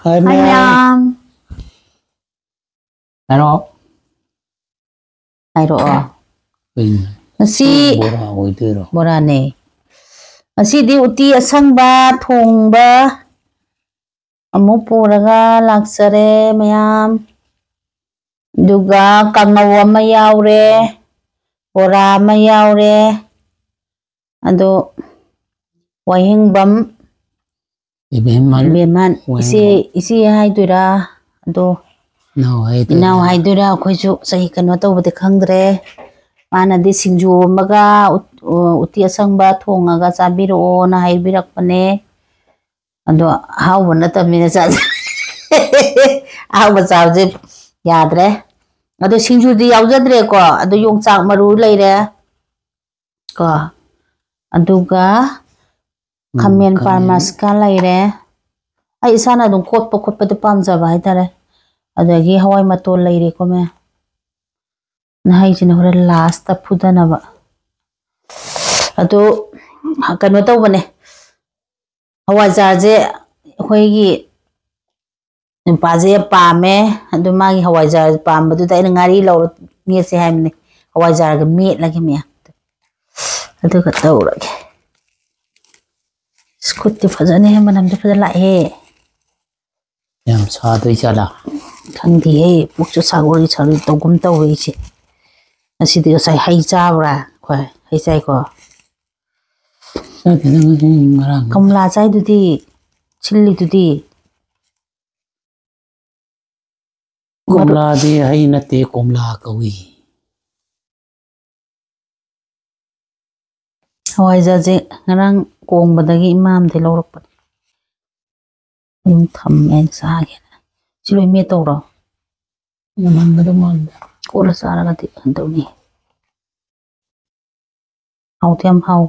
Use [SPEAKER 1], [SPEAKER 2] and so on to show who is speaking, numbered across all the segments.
[SPEAKER 1] Hai Mèo.
[SPEAKER 2] Ano?
[SPEAKER 1] Hai ro. Ngasi
[SPEAKER 2] Bora oidero.
[SPEAKER 1] bora ne. Ngasi di uti asangba thongba amu puraga laksare mayam. Duga kangaw ama yaure. Bora ama yaure. Ado wahingbam Beman isi haidura ado Now haidura akhoi sahi kano tawbade khangdre mana di singju maga uti asangba thongaga chabiro na haibirakpane ado hawba natamina cha hawba chabje yadre ado singju di yaujadre ko ado yongchak maru leire ko aduga Khamen parmaska leire ai isana dum khotpa de pamjaba haitare adagi hawai matol leire ko me nahai jina hore last ta phudana ba ado kano tawbane hawai jarje hoigi paje pame ado magi hawai jar pambadu da ina ngari law mese haimne hawai jar ga met lagi me ado ka tawrage Skuti fazane manam de fazala he
[SPEAKER 2] Yam sadoi chala.
[SPEAKER 1] Khangdi he pukchu sagori chari togum tawi chi asidi sai hai chabra khoi hai chai ko kamla chai dudi chilli dudi
[SPEAKER 2] Komla di hai nate komla kawi.
[SPEAKER 1] hawai jaje ngarang kong badagi imam de lorok pa tham en sa ge chiloi me tawro
[SPEAKER 2] Naman da man.
[SPEAKER 1] Kora sara ga di andoni hau tiam hau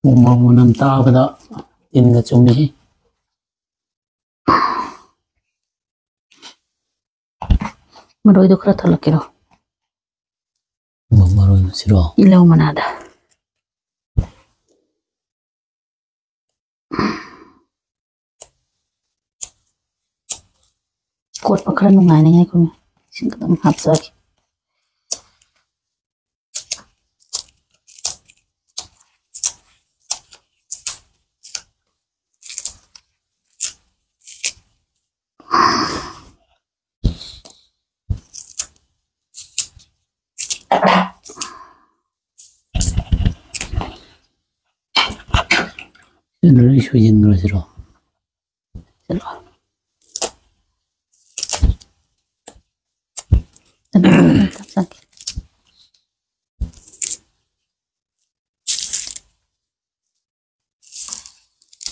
[SPEAKER 2] Umamunam ta kada inga chumi.
[SPEAKER 1] maroi do khara thalakiro
[SPEAKER 2] Maroi siro.
[SPEAKER 1] ilau manada Kot pakra nungai ngai ko me sing kadang hapsa ki
[SPEAKER 2] Sino sujin ro siro.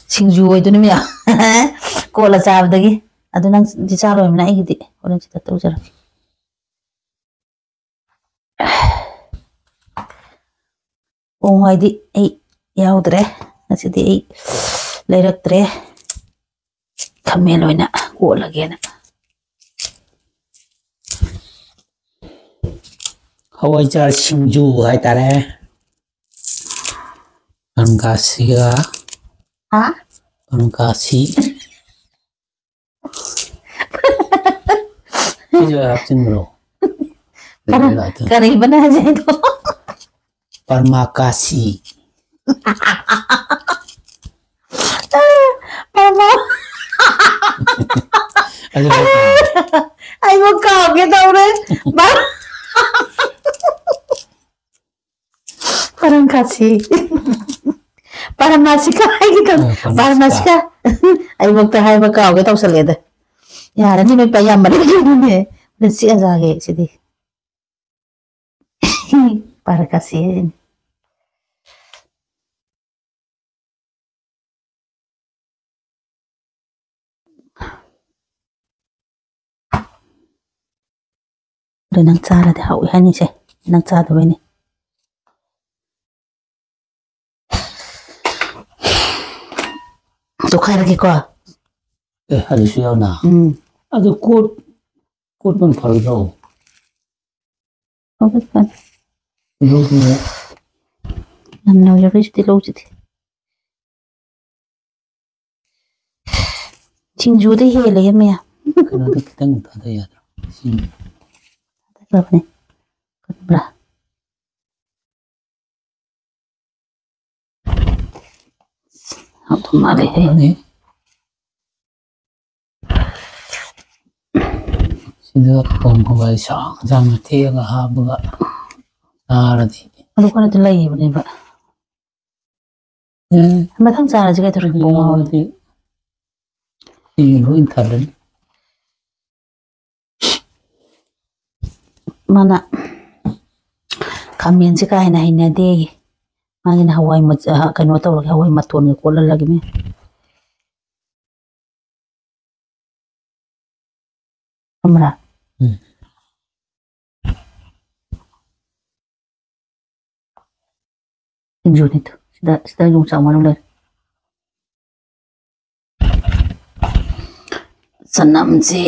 [SPEAKER 1] Singju oiduni me kola chabdagi adu nang di charo emna igidi oren chita tawjara Haidi ei yaudre asidi ei leiraktre khameloina kola gena
[SPEAKER 2] Hawai jar singju hai tare. Angkasiga.
[SPEAKER 1] ha
[SPEAKER 2] Angkasi. Ijo apsin bro.
[SPEAKER 1] kari bana aja itu
[SPEAKER 2] Parmakasi.
[SPEAKER 1] Parma
[SPEAKER 2] Ayo.
[SPEAKER 1] ai mo kau ke taure parang kasih Paramasi ka ay kita paramasi ka ay magtahay magkao kita sa leda yara ni may payaman ni dan si azage sidi para kasi dan nang cara de hawi hani se nang cara bene to khair ki ko
[SPEAKER 2] Hadi siya na. Ado kot man palo daw.
[SPEAKER 1] Obat kan
[SPEAKER 2] 이거도
[SPEAKER 1] ꯌꯥꯝ ꯌꯥꯎꯖꯔꯤꯁꯤꯗꯤ ꯂꯧꯁꯤꯗꯤ ꯁꯤꯡꯖꯨꯗ ꯍꯦꯜꯂꯦ ꯃꯌꯥꯝ
[SPEAKER 2] 그래도 그냥 닫아야 돼.
[SPEAKER 1] 그러네 그래 아무튼 말해
[SPEAKER 2] 아니. 시드가 뻥뻥가 샹샹 태가 하부가 나라디.
[SPEAKER 1] ꯑꯗꯨ ꯈꯔꯗꯤ ꯂꯩꯕꯅꯦꯕ ꯃꯊꯪ ꯆꯥꯔꯁꯤ ꯀꯩꯗꯧꯔꯒꯦ
[SPEAKER 2] ꯄꯣꯡꯉꯥꯎꯔꯗꯤ ꯂꯣꯏ ꯊꯜꯂꯅꯤ
[SPEAKER 1] ꯃꯥꯅ ꯈꯥꯃꯦꯟꯁꯦ ꯀꯥ ꯍꯦꯟꯅ ꯍꯩꯅꯗꯦ ꯃꯥꯒꯤꯅ ꯍꯋꯥꯏ ꯀꯩꯅꯣ ꯇꯧꯔꯒ ꯍꯋꯥꯏ ꯃꯇꯣꯟꯒ ꯀꯣꯠꯍꯜꯂꯒꯅꯦ ꯈꯪꯕ꯭ꯔꯥ ꯁꯤꯡꯖꯨꯅꯤꯗꯣ ꯁꯤꯗ ꯌꯣꯡꯆꯥꯛ ꯃꯔꯨ ꯂꯩꯔꯦ ꯆꯅꯝꯁꯦ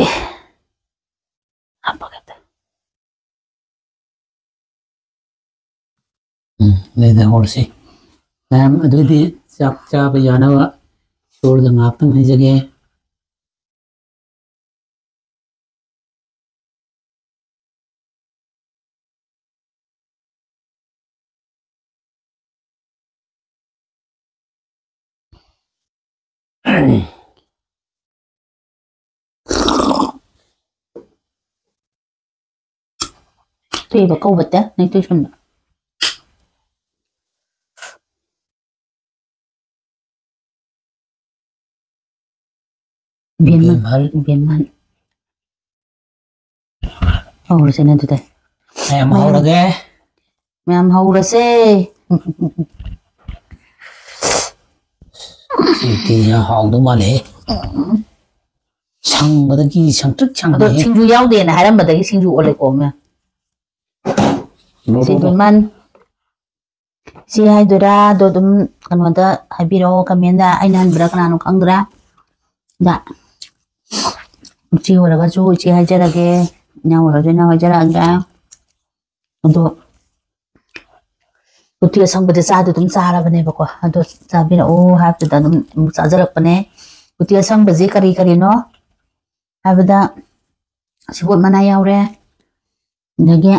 [SPEAKER 1] ꯍꯥꯞꯄꯒ
[SPEAKER 2] ꯂꯩꯗ ꯍꯧꯔꯁꯤ ꯃꯌꯥꯝ ꯑꯗꯨꯗꯤ ꯆꯥꯛ ꯆꯥꯕ ꯌꯥꯅꯕ ꯏꯁꯣꯔꯗ ꯉꯥꯛꯇꯪ ꯍꯩꯖꯒꯦ
[SPEAKER 1] ꯇꯨꯏꯕ ꯀꯧꯕꯠꯇꯦ ꯅꯪ ꯇꯨꯏꯁꯟꯗ ꯕꯦꯟꯃꯟ ꯍꯧꯔꯁꯤꯅꯦ ꯑꯗꯨꯗꯤ
[SPEAKER 2] ꯃꯌꯥꯝ ꯍꯧꯔꯒꯦ
[SPEAKER 1] ꯃꯌꯥꯝ ꯍꯧꯔꯁꯦ
[SPEAKER 2] ꯁꯤꯗꯤ ꯍꯥꯎꯗꯧ ꯃꯥꯜꯂꯦ ꯁꯪꯕꯗꯒꯤ ꯁꯪꯇ꯭ꯔꯤꯛ
[SPEAKER 1] ꯑꯗꯣ
[SPEAKER 2] ꯁꯪꯉꯦ
[SPEAKER 1] ꯁꯤꯡꯖꯨ ꯌꯥꯎꯗꯦꯅ ꯍꯥꯏꯔꯝꯕꯗꯒꯤ ꯁꯤꯡꯖꯨ ꯑꯣꯜꯂꯦꯀꯣ ꯃꯌꯥꯝ ꯁꯤ ꯕꯦꯟꯃꯟ ꯁꯤ ꯍꯥꯏꯗꯣꯏꯔꯥ ꯑꯗꯣ ꯑꯗꯨꯝ ꯀꯩꯅꯣꯗ ꯍꯥꯏꯕꯤꯔꯛꯑꯣ ꯀꯃꯦꯟꯗ ꯑꯩꯅ ꯍꯟꯕ꯭ꯔꯥ ꯀꯅꯥꯅꯣ ꯈꯪꯗ꯭ꯔꯥ ꯗ ꯏꯆꯦ ꯑꯣꯏꯔꯒꯁꯨ ꯏꯆꯦ ꯍꯥꯏꯖꯔꯒꯦ ꯏꯅꯥꯎ ꯑꯣꯏꯔꯒꯁꯨ ꯏꯅꯥꯎ ꯍꯥꯏꯖꯔꯛꯑꯒꯦ ꯑꯗꯣ ꯎꯇꯤ ꯑꯁꯪꯕꯗꯤ ꯆꯥꯗꯤ ꯑꯗꯨꯝ ꯆꯥꯔꯕꯅꯦꯕꯀꯣ ꯑꯗꯣ ꯆꯥꯕꯤꯔꯛꯑꯣ ꯍꯥꯏꯕꯗꯨꯗ ꯑꯗꯨꯝ ꯆꯥꯖꯔꯛꯄꯅꯦ ꯎꯇꯤ ꯑꯁꯪꯕꯁꯤ ꯀꯔꯤ ꯀꯔꯤꯅꯣ ꯍꯥꯏꯕꯗ ꯁꯤꯕꯣꯠ ꯃꯅꯥ ꯌꯥꯎꯔꯦ ꯑꯗꯒꯤ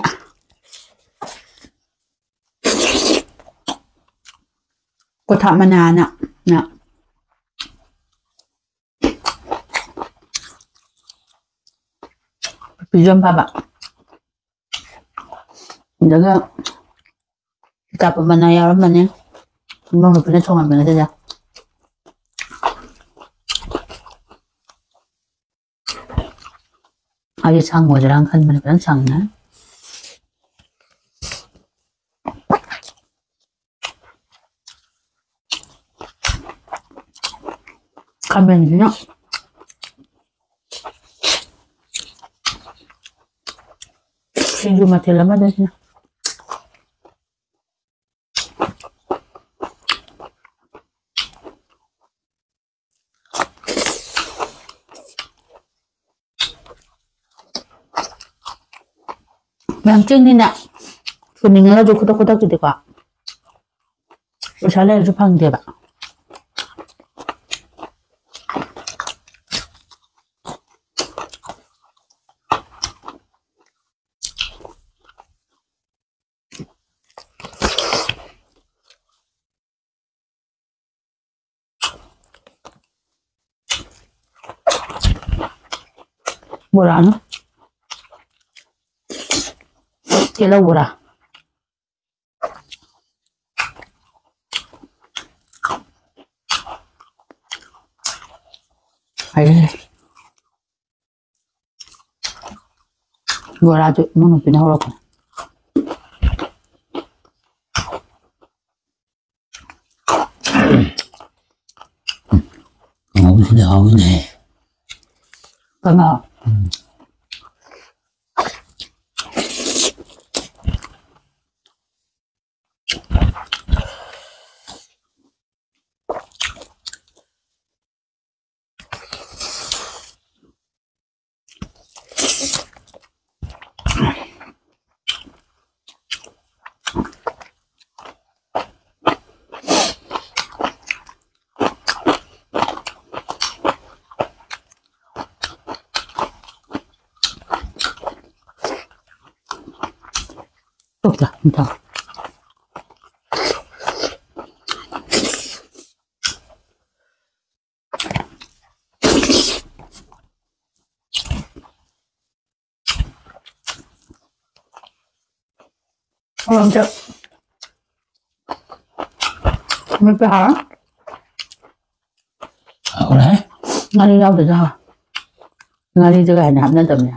[SPEAKER 1] ꯀꯣꯊꯥ ꯃꯅꯥꯅ ꯄꯤꯖꯝ ꯐꯕ ꯑꯗꯨꯒ ꯀꯥꯞꯄ ꯃꯅꯥ ꯌꯥꯎꯔꯝꯕꯅꯦ ꯏꯃꯧ ꯅꯨꯄꯤꯅ ꯊꯣꯡꯉꯝꯕꯅꯦ ꯑꯗꯨꯗ ꯑꯩꯁꯦ ꯁꯪꯉꯣꯏꯗ꯭ꯔꯥ ꯈꯟꯕꯅꯦ ꯐꯖꯅ ꯁꯪꯉꯦ ꯈꯥꯃꯦꯟꯁꯤꯅ ꯁꯤꯡꯖꯨ ꯃꯊꯦꯜ ꯑꯃꯗ ꯁꯤꯅ ꯃꯌꯥꯝ ꯆꯤꯡꯅꯤꯅ ꯁꯨꯅꯤꯡꯉꯒꯁꯨ ꯈꯨꯗꯛꯇꯨꯗꯤꯀꯣ ꯄꯩꯁꯥ ꯂꯩꯔꯁꯨ ꯐꯪꯗꯦꯕ 보라는 찔러보라 아이 이걸 아주 눈높이 나오라고
[SPEAKER 2] 아우시네 아우네
[SPEAKER 1] 그러면 좋다, 진짜. 진짜. Mấy cái hả?
[SPEAKER 2] 그래?
[SPEAKER 1] Nga đi đâu từ sao? Nga đi cho cái hành lên tầm nè.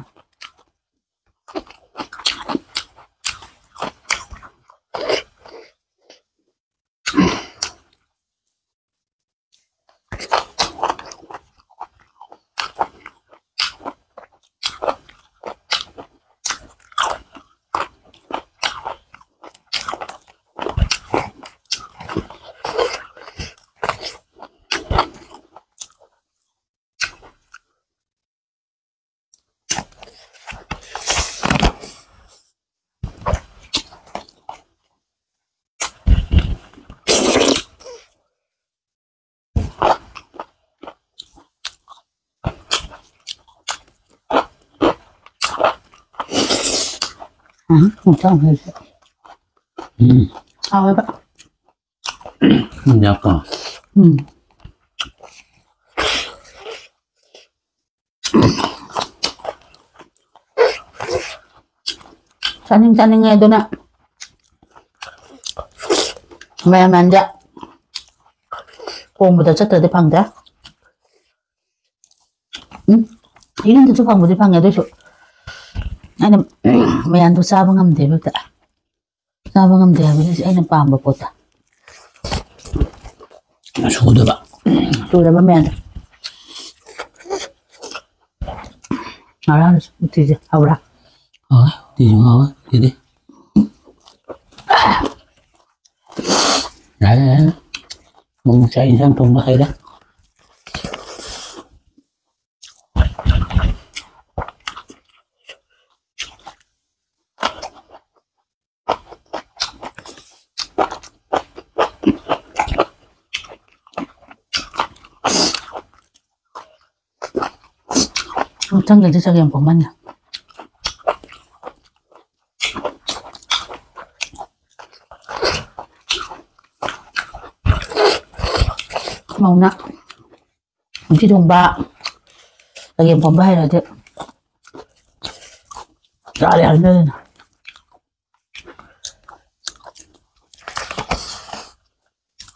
[SPEAKER 1] Không sao hết. Sao ấy bạn?
[SPEAKER 2] 약간.
[SPEAKER 1] Saning nga doon na. May manda. Kung mo da sa tadi pang da. Ilan dito pang mo di pang ya doon. Ano, may ando sabang amde ba ta? Sabang amde ba ay nang pamba po ta.
[SPEAKER 2] 수고도 봐.
[SPEAKER 1] Sudah ba may ando? Ara, uti aura.
[SPEAKER 2] đi xuống không? Đi. Đấy. Mong chạy sang trong nó hay đó.
[SPEAKER 1] Trong cái cho game của mình. Mau nak. Mungkin domba. Lagi bomba hay là ra lại nữa.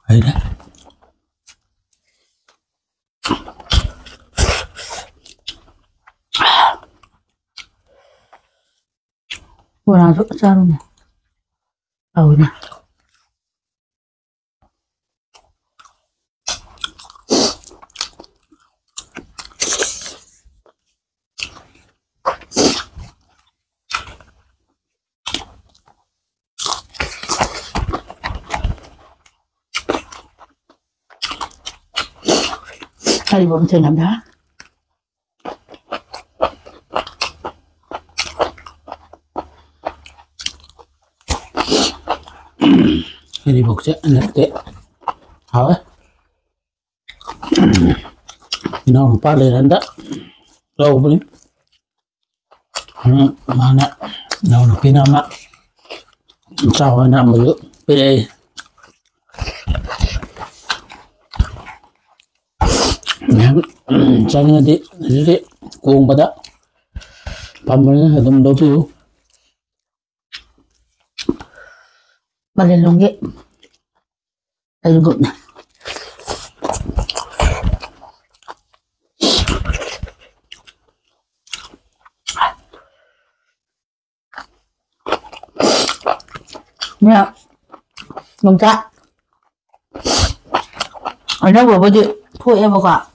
[SPEAKER 2] Hay đấy.
[SPEAKER 1] Vừa nào rút ra luôn nè. Nè. Đây bọn chơi làm đá.
[SPEAKER 2] Cái đi buộc sẽ là tệ. Hả? Nó không phát lên đó. Đâu bên mà nè, nó cái nào mà sao mà nằm ở bên đây. Jangan jadi kuung pada pamernya hadam dotu.
[SPEAKER 1] Balik longge. Ayo gut na. Nè, nông trại. Ở đâu vừa bây giờ thôi em vào quả.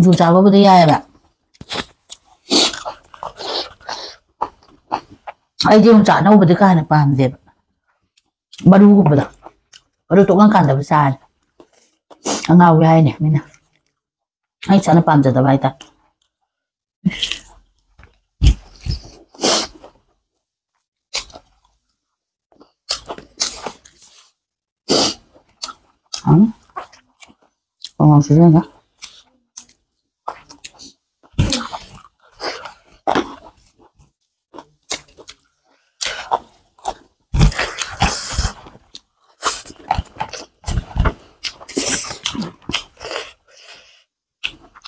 [SPEAKER 1] Chú cháu có bây giờ ai bạn? Ai chứ trả đâu bây giờ cái này làm gì? Bắt đu cũng bây giờ. Bắt đu tụi con cản được sao? Ang ngào với ai nè, mình nè. Ai trả nó làm gì tao vậy ta? Còn ngon xíu nữa.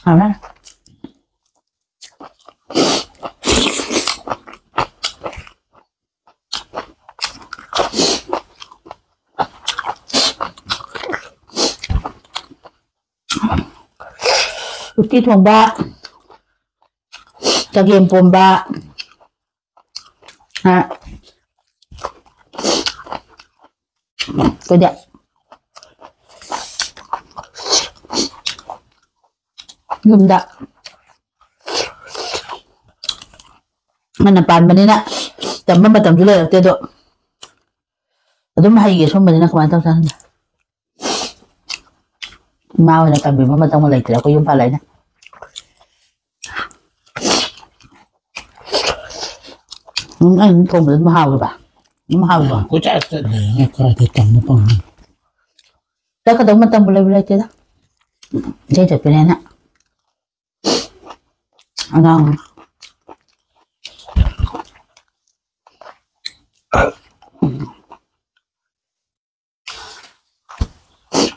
[SPEAKER 1] เอาละที่ทวงบ้าจะเกมปมบ้าฮะก็เดี๋ยวยุ่มดะมันน่ะปานมันนี่นะแต่มันมาทำจุเลยเตี้ยด้วยแต่ต้องมาให้เกี่ยวชมมันนี่นะkemarin tahu sana mauนะกันเป็นมันต้องมาเลยแต่เราก็ยุ่มปลาไหลนะanh không đến hào rồi bà nó hào rồi
[SPEAKER 2] có chắc là nghe coi thì cầm nó bằng
[SPEAKER 1] đó cái đó mình tâm bơi chứ đó chơi chụp bên này ngon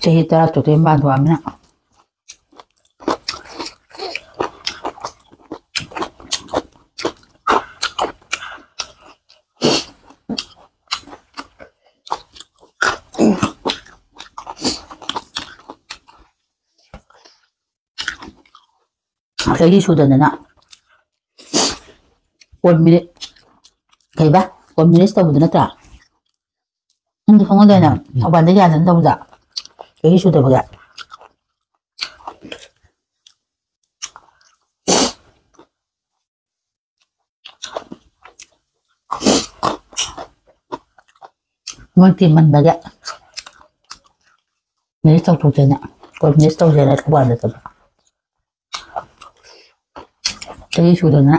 [SPEAKER 1] chơi ta chụp thêm ban thoáng nữa cái gì sudah nana 1 minute kayak bah 1 minute tahu betul tak nanti kamu ada nak apa anda jangan tahu tak kayak gì sudah bagai mungkin man bagai minute tahu tu nak 1 minute tahu jangan kamu ada tak cái chủ đề nữa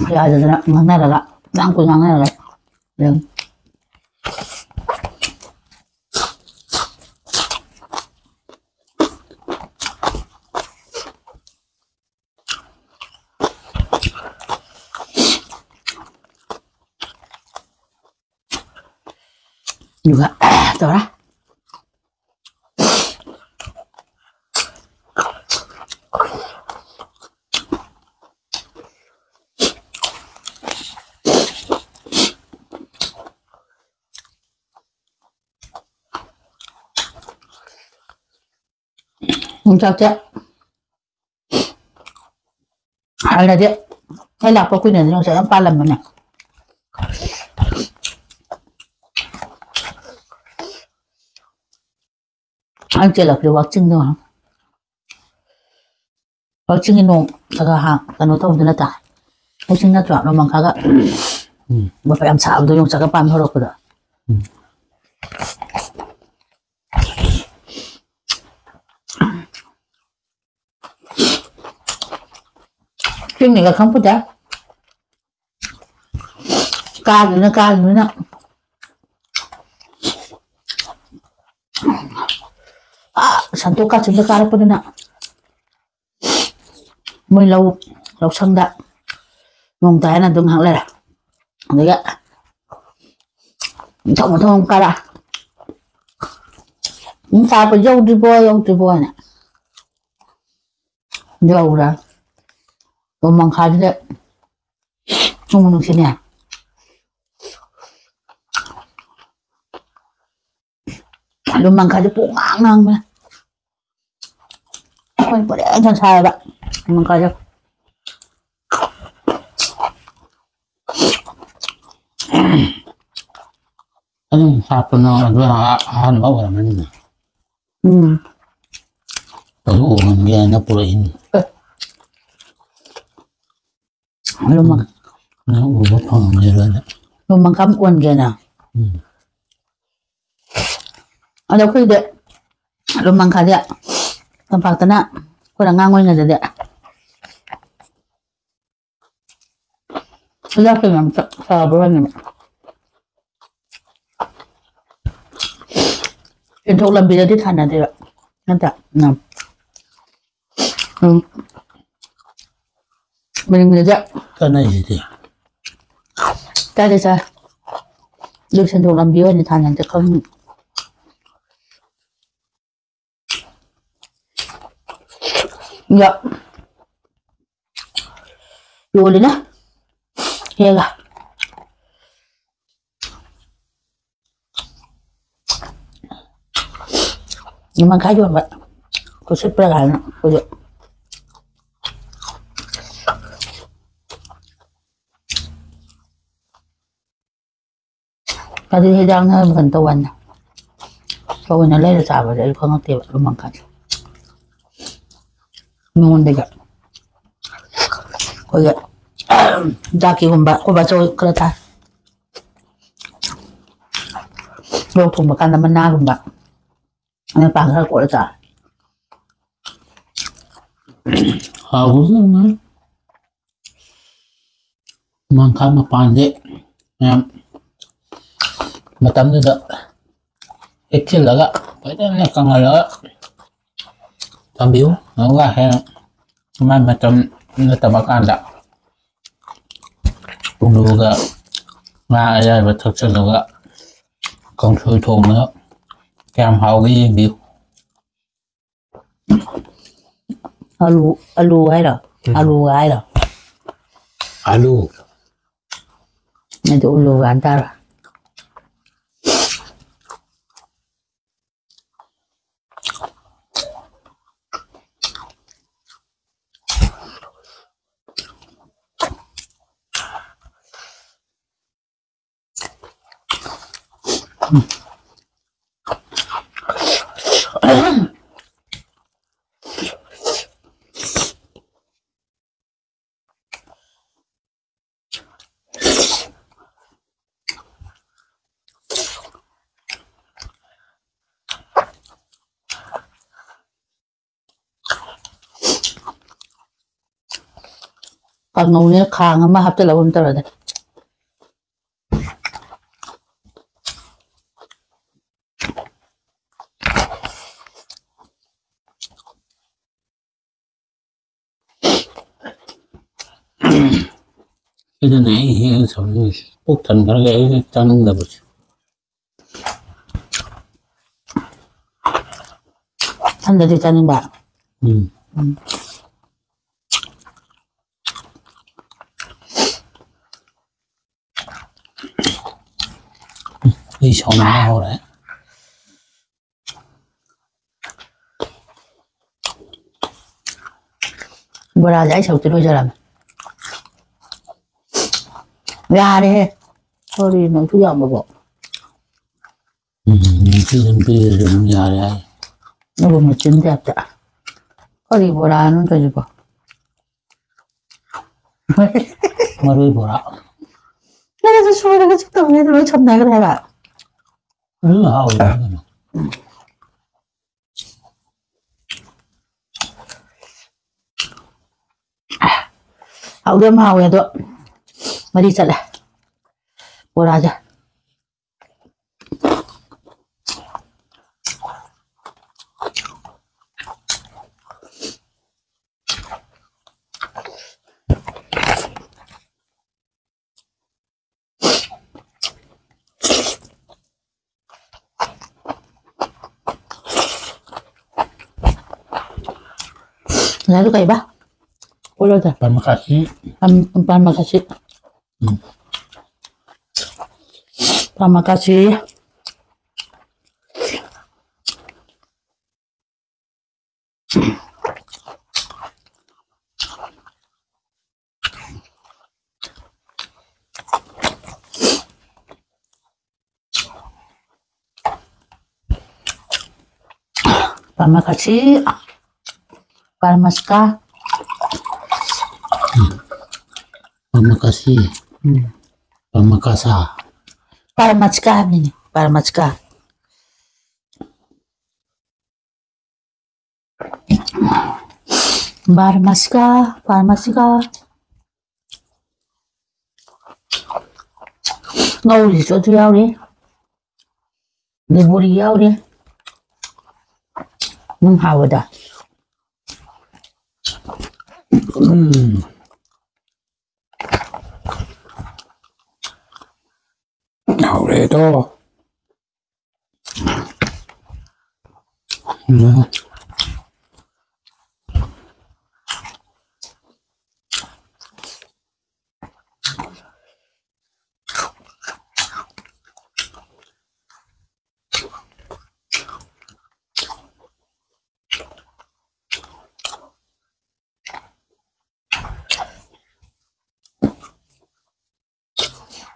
[SPEAKER 1] bây giờ là ngang này là đang của ngang này là được juga tuh lah không sao chứ hay là chứ hay là có quy định nó sẽ 3 lần mà nè anh chỉ là kiểu bác trưng thôi bác trưng cái nông cái hàng cái nông thôn thì nó tại bác trưng nó chọn nó bằng khác á mà phải làm sao tôi dùng sao cái pan thôi được rồi trưng này là không có chắc ca thì nó nè sản xuất cá chúng ta cá đó nè mới lâu xong đã nông tài là từng hàng này đấy ạ trọng mà thông cá đã chúng ta phải dâu đi bôi nè dâu ra rồi mang khai đấy không được xin nè rồi mang khai cho bộ ngang mà không có để anh sai bạn mang khai cho
[SPEAKER 2] anh sạp nó là ăn bao giờ mình tôi uống nghe nó protein nó uống có phòng như vậy
[SPEAKER 1] rồi mang cắm quần kìa nào ở đâu khi đấy rồi mang khai đấy tầm phạt tận ạ có là ngang ngôi người đấy ra khi làm sợ bữa này truyền thống làm việc đi thành là thế ạ ngăn chặn nằm mình người đấy
[SPEAKER 2] cái này gì thì
[SPEAKER 1] cái đây sao được truyền thống làm việc đi thành là không Dạ. Vô đi nè. Hề à. Nhưng mà khá vô vậy. Có sức ra gà nữa. Có được. Tadi hidang na magkantawan na. Kawin na lalo sa abad. Ay ko nga tiba lumangkat. Nungon diga. Kaya. Daki kumba. Kuba so kereta. Lo thùng makan naman na kumba. Ano pa nga ko sa.
[SPEAKER 2] Haus naman. Mangka mapande. Matam tu tak. Kecil lah kak. Padahal nak kangal lah. Tambiu. Enggak ya. Cuma macam kita makan tak. Dulu kak. Nggak ada betul betul kak. Còn sôi thùng nữa. Kèm hậu cái gì biểu.
[SPEAKER 1] Alu hay rồi. Alu gái rồi.
[SPEAKER 2] Alu.
[SPEAKER 1] Này tụi alu gái ta rồi. Còn ngầu như khang mà hấp cho là hôm tới rồi đấy.
[SPEAKER 2] Cái này hiện xong bút thành cái chân là bút.
[SPEAKER 1] Anh đã đi chân những bạn.
[SPEAKER 2] Đi xong nào đấy.
[SPEAKER 1] Bữa ra giải sầu từ đôi giờ làm. Ra đi. Thôi đi nấu thứ dọn mà bộ.
[SPEAKER 2] Cái dân kia đừng ra đây.
[SPEAKER 1] Nó vừa một trứng đẹp chả. Có đi bữa ra nó cho gì bộ.
[SPEAKER 2] Mà đôi bộ đó.
[SPEAKER 1] Nó là xui nó cái chức tầm này nó chậm này cái này bạn.
[SPEAKER 2] Rất là hào rồi.
[SPEAKER 1] Hậu đêm hậu này tụi. Mà đi chạy lại. Bữa ra chưa. Nah itu kayak bah. Udah dah.
[SPEAKER 2] Terima kasih.
[SPEAKER 1] Terima kasih. Terima kasih. Terima kasih. Parmaska.
[SPEAKER 2] Terima kasih. Terima kasih.
[SPEAKER 1] Parmaska ini. Parmaska. Parmaska. Parmaska. Ngầu thì cho tôi đi. Để bố đi đi. Nhưng hào rồi đã.
[SPEAKER 2] Hậu để to.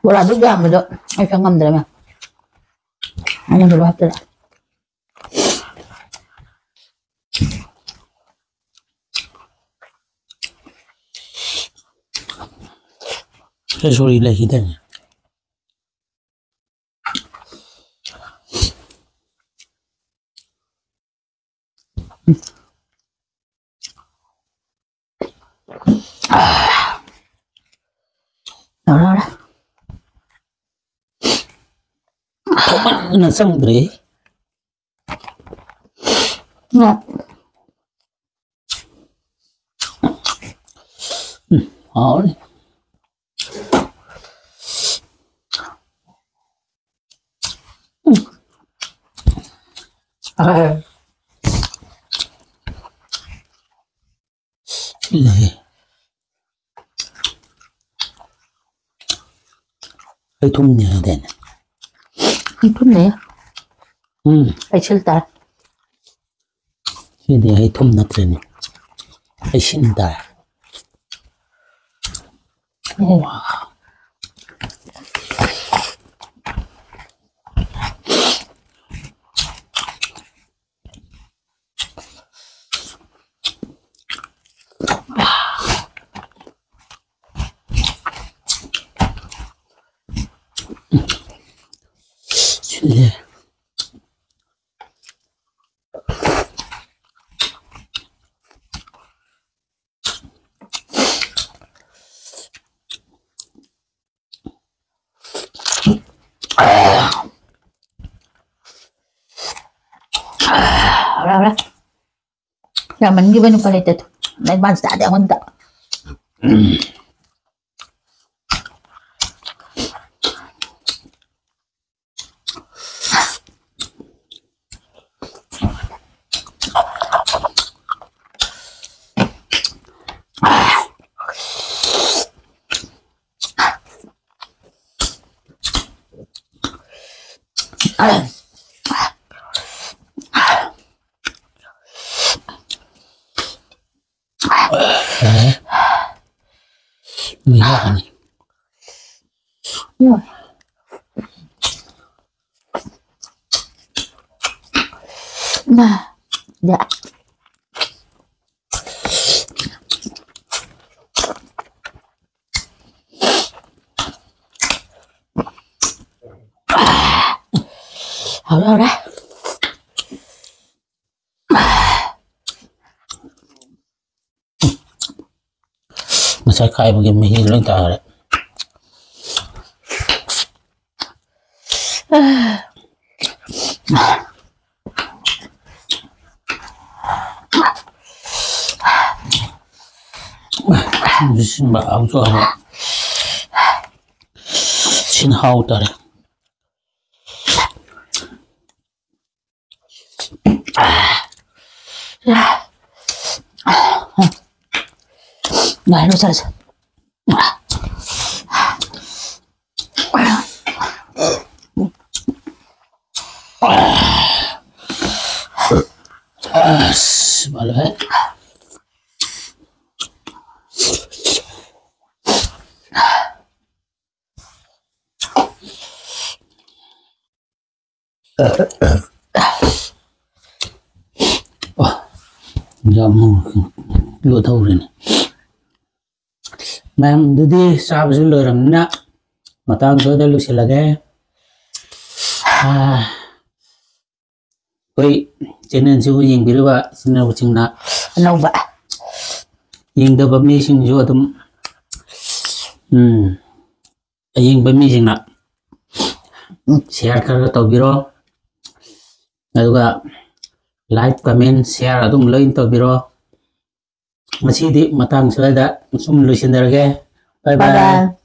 [SPEAKER 1] Bola duk ya bedo. Ay kangam dala ma. Ano dulu hafta.
[SPEAKER 2] Cái số đi lấy đây.
[SPEAKER 1] Đó đó đó.
[SPEAKER 2] Không ăn là xong rồi.
[SPEAKER 1] Ngon.
[SPEAKER 2] Đó đấy. Lệ. Cái thùng nhà đèn.
[SPEAKER 1] Itu nih. Ay chilta.
[SPEAKER 2] Cái này hay thùng nát rồi này. Hay xin ta. Wow. Yeah.
[SPEAKER 1] Ahora. Ya man given yung palit ito. Na-advance na ang handa.
[SPEAKER 2] Người lạ này.
[SPEAKER 1] Rồi. Mà, dạ. Ở đâu đấy?
[SPEAKER 2] Mà sai khai một cái mì lên tờ đấy. Xin bảo cho họ. Xin hậu tờ đấy.
[SPEAKER 1] Này nó sao sao?
[SPEAKER 2] Bảo đấy. Jam dua tahun ini. Ma'am, jadi sahabat dulu ramna, matang tu dah lusi lagi. Koi, channel siapa yang biru ba, channel kucing na.
[SPEAKER 1] Ano ba?
[SPEAKER 2] Yang dah bami sing siapa tu, yang bami sing na. Share kar tau biru. Aduga like, comment, share atum lain tau biru. Masih di matang sudah, sum lusi ndarge. Bye bye.